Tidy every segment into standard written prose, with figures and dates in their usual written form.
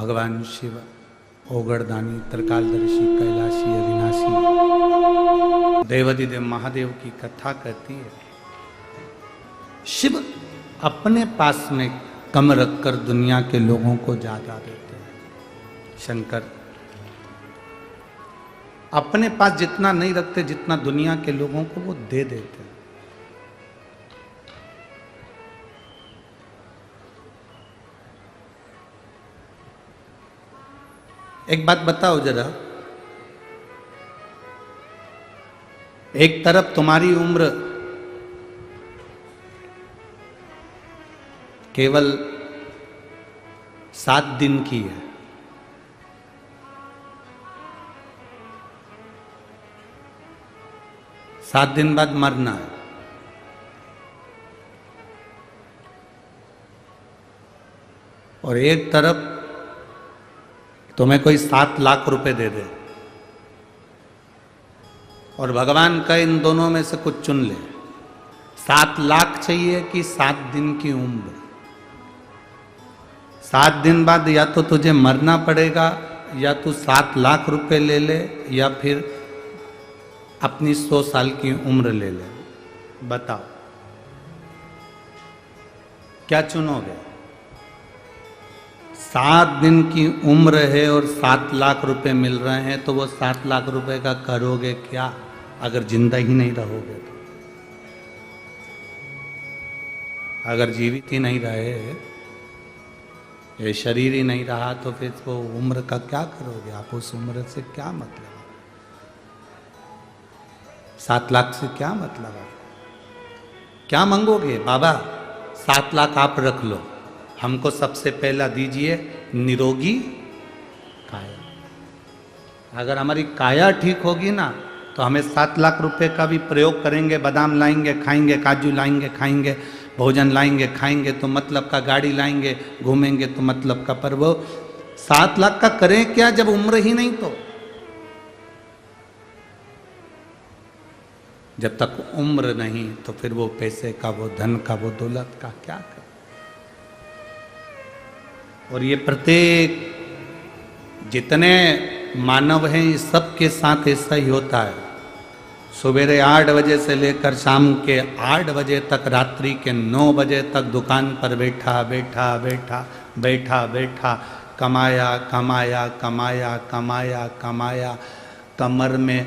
भगवान शिव ओगड़दानी त्रिकालदर्शी कैलाशी अविनाशी देवाधिदेव महादेव की कथा कहती है। शिव अपने पास में कम रखकर दुनिया के लोगों को ज्यादा देते हैं। शंकर अपने पास जितना नहीं रखते जितना दुनिया के लोगों को वो दे देते हैं। एक बात बताओ जरा, एक तरफ तुम्हारी उम्र केवल 7 दिन की है, सात दिन बाद मरना है, और एक तरफ तुम्हें कोई 7 लाख रुपए दे दे और भगवान का इन दोनों में से कुछ चुन ले। 7 लाख चाहिए कि 7 दिन की उम्र? 7 दिन बाद या तो तुझे मरना पड़ेगा, या तू 7 लाख रुपए ले ले, या फिर अपनी 100 साल की उम्र ले ले। बताओ क्या चुनोगे? 7 दिन की उम्र है और 7 लाख रुपए मिल रहे हैं, तो वो 7 लाख रुपए का करोगे क्या अगर जिंदा ही नहीं रहोगे तो? अगर जीवित ही नहीं रहे, ये शरीर ही नहीं रहा, तो फिर वो उम्र का क्या करोगे आप? उस उम्र से क्या मतलब? 7 लाख से क्या मतलब? क्या मांगोगे? बाबा 7 लाख आप रख लो, हमको सबसे पहला दीजिए निरोगी काया। अगर हमारी काया ठीक होगी ना, तो हमें 7 लाख रुपए का भी प्रयोग करेंगे, बादाम लाएंगे खाएंगे, काजू लाएंगे खाएंगे, भोजन लाएंगे खाएंगे तो मतलब का, गाड़ी लाएंगे घूमेंगे तो मतलब का, पर वो 7 लाख का करें क्या जब उम्र ही नहीं? तो जब तक उम्र नहीं तो फिर वो पैसे का, वो धन का, वो दौलत का क्या कर? और ये प्रत्येक जितने मानव हैं इस सब के साथ ऐसा ही होता है। सवेरे 8 बजे से लेकर शाम के 8 बजे तक, रात्रि के 9 बजे तक दुकान पर बैठा बैठा बैठा बैठा बैठा कमाया कमाया कमाया कमाया कमाया, कमर में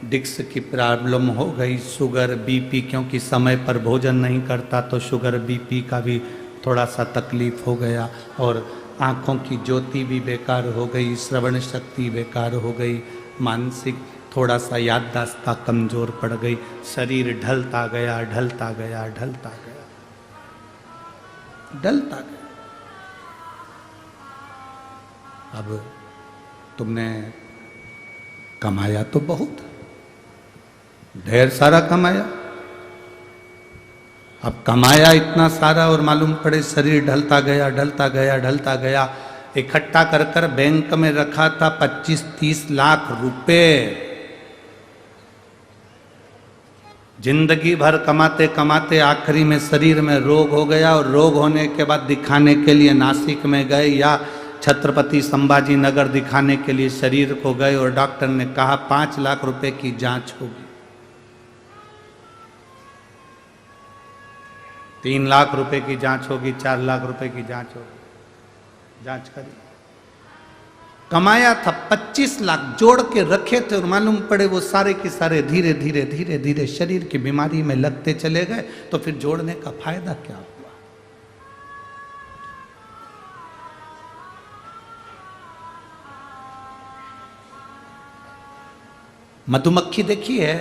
डिस्क की प्रॉब्लम हो गई, शुगर बीपी, क्योंकि समय पर भोजन नहीं करता तो शुगर बीपी का भी थोड़ा सा तकलीफ हो गया, और आँखों की ज्योति भी बेकार हो गई, श्रवण शक्ति बेकार हो गई, मानसिक थोड़ा सा याददाश्त कमजोर पड़ गई, शरीर ढलता गया ढलता गया ढलता गया ढलता गया। अब तुमने कमाया तो बहुत, ढेर सारा कमाया, अब कमाया इतना सारा और मालूम पड़े शरीर ढलता गया ढलता गया ढलता गया। इकट्ठा कर कर बैंक में रखा था 25-30 लाख रुपए, जिंदगी भर कमाते कमाते आखिरी में शरीर में रोग हो गया, और रोग होने के बाद दिखाने के लिए नासिक में गए या छत्रपति संभाजी नगर दिखाने के लिए शरीर को गए, और डॉक्टर ने कहा 5 लाख रुपए की जांच होगी। 3 लाख रुपए की जांच होगी, 4 लाख रुपए की जांच होगी। जांच करी, कमाया था 25 लाख, जोड़ के रखे थे, और मालूम पड़े वो सारे के सारे धीरे धीरे धीरे धीरे शरीर की बीमारी में लगते चले गए, तो फिर जोड़ने का फायदा क्या हुआ? मधुमक्खी देखी है?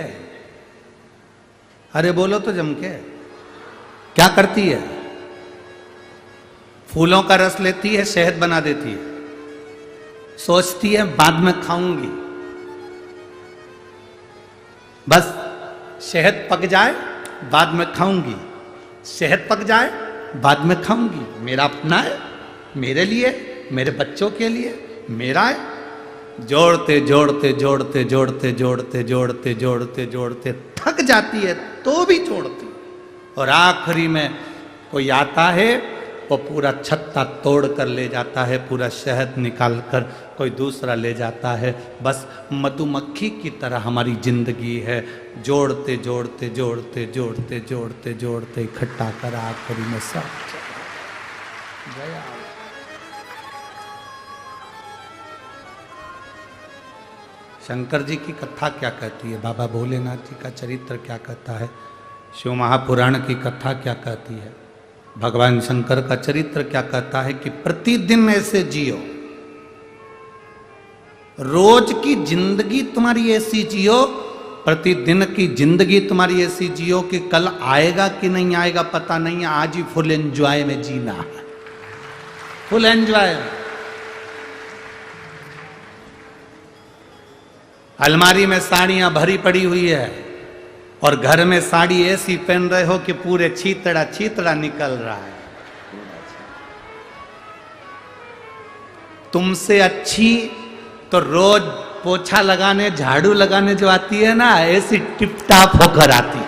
अरे बोलो तो जम के, क्या करती है? फूलों का रस लेती है, शहद बना देती है, सोचती है बाद में खाऊंगी, बस शहद पक जाए बाद में खाऊंगी, शहद पक जाए बाद में खाऊंगी, मेरा अपना है, मेरे लिए, मेरे बच्चों के लिए, मेरा है। जोड़ते जोड़ते जोड़ते जोड़ते जोड़ते जोड़ते जोड़ते जोड़ते थक जाती है तो भी जोड़ती, और आखिरी में कोई आता है वो पूरा छत्ता तोड़ कर ले जाता है, पूरा शहद निकाल कर कोई दूसरा ले जाता है। बस मधुमक्खी की तरह हमारी जिंदगी है, जोड़ते जोड़ते जोड़ते जोड़ते जोड़ते जोड़ते इकट्ठा कर आखिरी में सब गया। शंकर जी की कथा क्या कहती है, बाबा भोलेनाथ जी का चरित्र क्या कहता है, शिव महापुराण की कथा क्या कहती है, भगवान शंकर का चरित्र क्या कहता है कि प्रतिदिन ऐसे जियो, रोज की जिंदगी तुम्हारी ऐसी जियो, प्रतिदिन की जिंदगी तुम्हारी ऐसी जियो कि कल आएगा कि नहीं आएगा पता नहीं है, आज ही फुल एंजॉय में जीना है, फुल एंजॉय। अलमारी में साड़ियां भरी पड़ी हुई है और घर में साड़ी ऐसी पहन रहे हो कि पूरे छीतड़ा छीतड़ा निकल रहा है। तुमसे अच्छी तो रोज पोछा लगाने झाड़ू लगाने जो आती है ना, ऐसी टिपटाप होकर आती।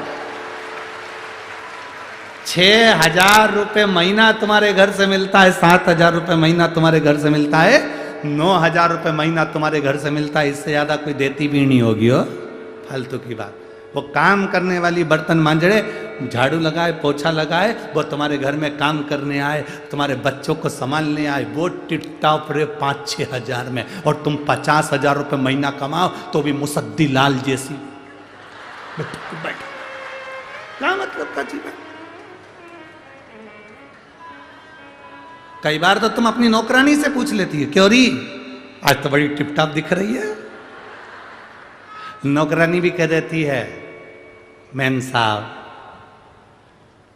6,000 रुपये महीना तुम्हारे घर से मिलता है, 7,000 रुपये महीना तुम्हारे घर से मिलता है, 9,000 रुपये महीना तुम्हारे घर से मिलता है, इससे ज्यादा कोई देती भी नहीं होगी हो, फालतू की बात। वो काम करने वाली बर्तन मांजड़े, झाड़ू लगाए पोछा लगाए, वो तुम्हारे घर में काम करने आए, तुम्हारे बच्चों को संभालने आए, वो टिपटाप रे 5-6 हजार में, और तुम 50,000 रुपये महीना कमाओ तो भी मुसद्दी लाल जैसी बैठ। क्या मतलब का जीवन। कई बार तो तुम अपनी नौकरानी से पूछ लेती है, क्यों री आज तो बड़ी टिपटाप दिख रही है। नौकरानी भी कह देती है, मैम साहब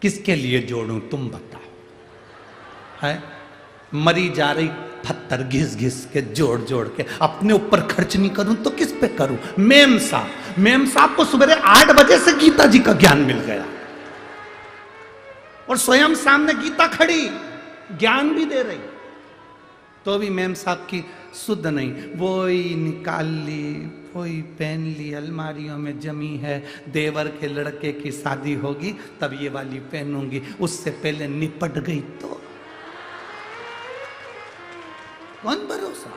किसके लिए जोड़ूं तुम बताओ, है मरी जा रही पत्थर घिस घिस के जोड़ जोड़ के, अपने ऊपर खर्च नहीं करूं तो किस पे करूं। मेम साहब को सुबह 8 बजे से गीता जी का ज्ञान मिल गया और स्वयं सामने गीता खड़ी ज्ञान भी दे रही, तो भी मेम साहब की शुद्ध नहीं, वो ही निकाल ली, वो ही पहन ली, अलमारियों में जमी है, देवर के लड़के की शादी होगी तब ये वाली पहनूंगी, उससे पहले निपट गई तो कौन भरोसा।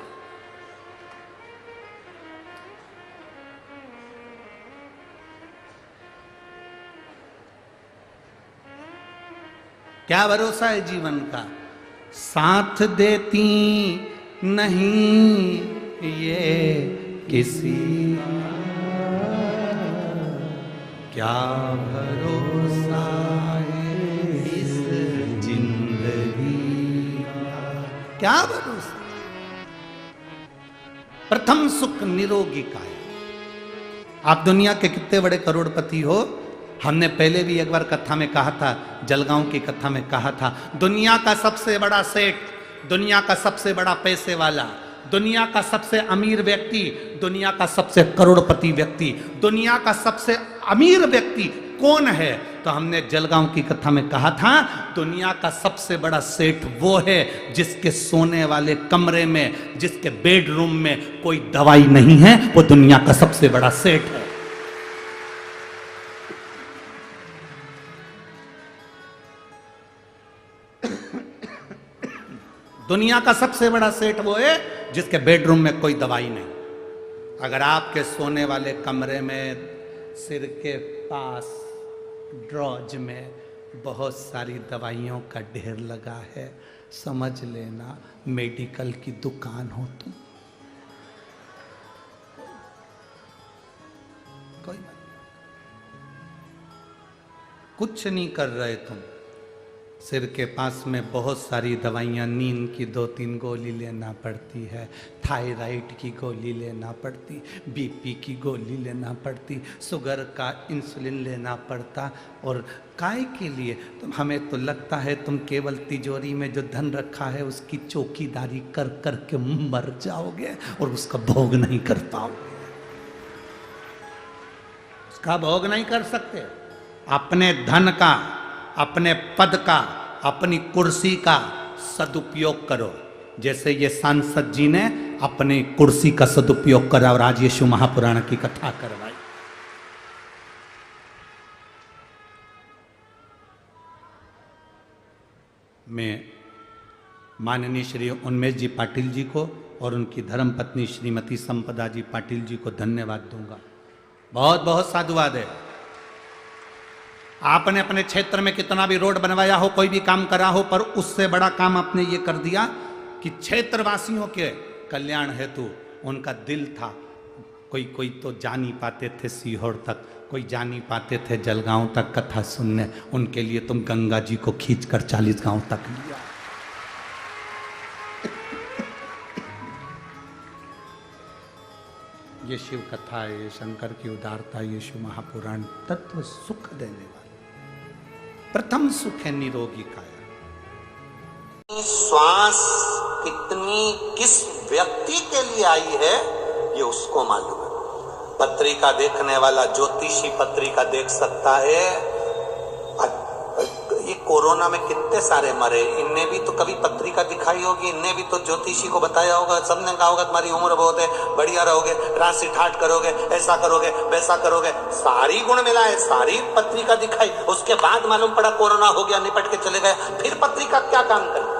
क्या भरोसा है जीवन का। साथ देती नहीं ये किसी, क्या भरोसा है इस जिंदगी का, क्या भरोसा। प्रथम सुख निरोगी काया। आप दुनिया के कितने बड़े करोड़पति हो, हमने पहले भी एक बार कथा में कहा था, जलगांव की कथा में कहा था, दुनिया का सबसे बड़ा सेठ, दुनिया का सबसे बड़ा पैसे वाला, दुनिया का सबसे अमीर व्यक्ति, दुनिया का सबसे करोड़पति व्यक्ति, दुनिया का सबसे अमीर व्यक्ति कौन है। तो हमने जलगांव की कथा में कहा था, दुनिया का सबसे बड़ा सेठ वो है जिसके सोने वाले कमरे में, जिसके बेडरूम में कोई दवाई नहीं है, वो दुनिया का सबसे बड़ा सेठ है। दुनिया का सबसे बड़ा सेठ वो है जिसके बेडरूम में कोई दवाई नहीं। अगर आपके सोने वाले कमरे में सिर के पास ड्रॉज में बहुत सारी दवाइयों का ढेर लगा है, समझ लेना मेडिकल की दुकान हो तुम। कोई कुछ नहीं कर रहे तुम, सिर के पास में बहुत सारी दवाइयाँ, नींद की 2-3 गोली लेना पड़ती है, थायराइड की गोली लेना पड़ती, बीपी की गोली लेना पड़ती, शुगर का इंसुलिन लेना पड़ता। और काय के लिए तुम, हमें तो लगता है तुम केवल तिजोरी में जो धन रखा है उसकी चौकीदारी कर कर के मर जाओगे और उसका भोग नहीं कर पाओगे, उसका भोग नहीं कर सकते। अपने धन का, अपने पद का, अपनी कुर्सी का सदुपयोग करो, जैसे ये सांसद जी ने अपनी कुर्सी का सदुपयोग करा और आज ये शिव महापुराण की कथा करवाई। मैं माननीय श्री उन्मेष जी पाटिल जी को और उनकी धर्मपत्नी श्रीमती संपदा जी पाटिल जी को धन्यवाद दूंगा। बहुत बहुत साधुवाद है। आपने अपने क्षेत्र में कितना भी रोड बनवाया हो, कोई भी काम करा हो, पर उससे बड़ा काम आपने ये कर दिया कि क्षेत्रवासियों के कल्याण हेतु उनका दिल था। कोई कोई तो जा नहीं पाते थे सीहोर तक, कोई जा नहीं पाते थे जलगांव तक कथा सुनने, उनके लिए तुम गंगा जी को खींचकर 40 गांव तक लिया। ये शिव कथा है, ये शंकर की उदारता, ये शिव महापुराण तत्व सुख देने वाला। प्रथम सुख है निरोगी काया। श्वास कितनी किस व्यक्ति के लिए आई है ये उसको मालूम है। पत्रिका देखने वाला ज्योतिषी पत्रिका देख सकता है। ये कोरोना में कितने सारे मरे, इनने भी तो कभी पत्रिका दिखाई होगी, इनने भी तो ज्योतिषी को बताया होगा, सबने कहा होगा तुम्हारी उम्र बहुत है, बढ़िया रहोगे, राशि ठाट करोगे, ऐसा करोगे, वैसा करोगे, सारी गुण मिला है, सारी पत्रिका दिखाई, उसके बाद मालूम पड़ा कोरोना हो गया, निपट के चले गए, फिर पत्रिका क्या काम करे।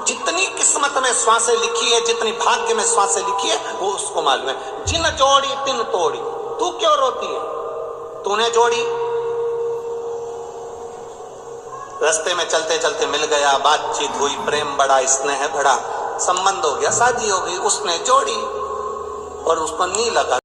जितनी किस्मत में श्वासें लिखी है, जितनी भाग्य में श्वासें लिखी है, वो उसको मालूम है। जिन जोड़ी तिन तोड़ी, तू क्यों रोती है, तूने जोड़ी। रास्ते में चलते चलते मिल गया, बातचीत हुई, प्रेम बढ़ा, स्नेह बढ़ा, संबंध हो गया, शादी हो गई, उसने जोड़ी और उसको नहीं लगा।